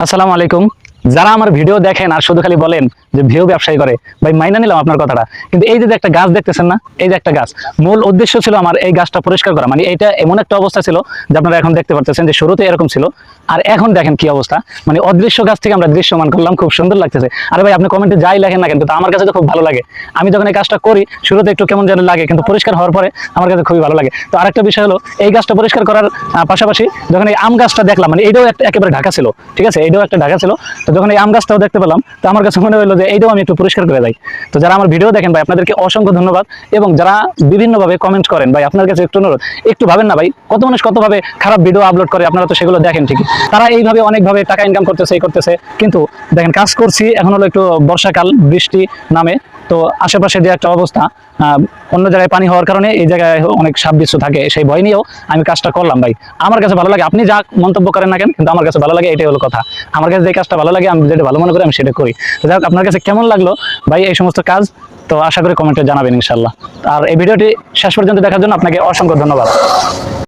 আসসালামু আলাইকুম। যারা আমার ভিডিও দেখেন আর শুধু খালি বলেন যে ভিউ ব্যবসায়ী করে, ভাই মাইনা নিলাম আপনার কথাটা, কিন্তু এই যে একটা গাছ দেখতেছেন না, এই যে একটা গাছ, মূল উদ্দেশ্য ছিল আমার এই গাছটা পরিষ্কার করা। মানে এটা এমন একটা অবস্থা ছিল যে আপনারা এখন দেখতে পাচ্ছেন যে শুরুতে এরকম ছিল, আর এখন দেখেন কি অবস্থা। মানে অদৃশ্য গাছ থেকে আমরা দৃশ্যমান করলাম, খুব সুন্দর লাগতেছে। আরে ভাই আপনি কমেন্টে যাই লেখেন না, কিন্তু আমার কাছে তো খুব ভালো লাগে। আমি যখন এই কাজটা করি শুরুতে একটু কেমন যেন লাগে, কিন্তু পরিষ্কার হওয়ার পরে আমার কাছে খুবই ভালো লাগে। তো আরেকটা বিষয় হলো, এই গাছটা পরিষ্কার করার পাশাপাশি যখন এই আম গাছটা দেখলাম, মানে এইটাও একেবারে ঢাকা ছিল, ঠিক আছে, এইটাও একটা ঢাকা ছিল। তো যখন এই আম গাছটাও দেখতে পেলাম, তো আমার কাছে মনে হলো যে এইটাও আমি একটু পরিষ্কার করে যাই। তো যারা আমার ভিডিও দেখেন ভাই, আপনাদেরকে অসংখ্য ধন্যবাদ। এবং যারা বিভিন্নভাবে কমেন্ট করেন, ভাই আপনার কাছে একটু অনুরোধ, একটু ভাবেন না ভাই, কত মানুষ কতভাবে খারাপ ভিডিও আপলোড করে, আপনারা তো সেগুলো দেখেন ঠিকই। তারা এইভাবে অনেকভাবে টাকা ইনকাম করতেছে, এই করতেছে, কিন্তু দেখেন কাজ করছি, এখন হলো একটু বর্ষাকাল, বৃষ্টি নামে, তো আশেপাশে যে একটা অবস্থা, অন্য জায়গায় পানি হওয়ার কারণে এই জায়গায় অনেক সাপ বিচ্ছু থাকে, সেই ভয় নিয়েও আমি কাজটা করলাম। ভাই আমার কাছে ভালো লাগে, আপনি যা মন্তব্য করেন না কেন, কিন্তু আমার কাছে ভালো লাগে, এটাই হলো কথা। আমার কাছে যে কাজটা ভালো লাগে, আমি যেটা ভালো মনে করি, আমি সেটা করি। তো যাই হোক, আপনার কাছে কেমন লাগলো ভাই এই সমস্ত কাজ, তো আশা করি কমেন্টে জানাবেন ইনশাল্লাহ। আর এই ভিডিওটি শেষ পর্যন্ত দেখার জন্য আপনাকে অসংখ্য ধন্যবাদ।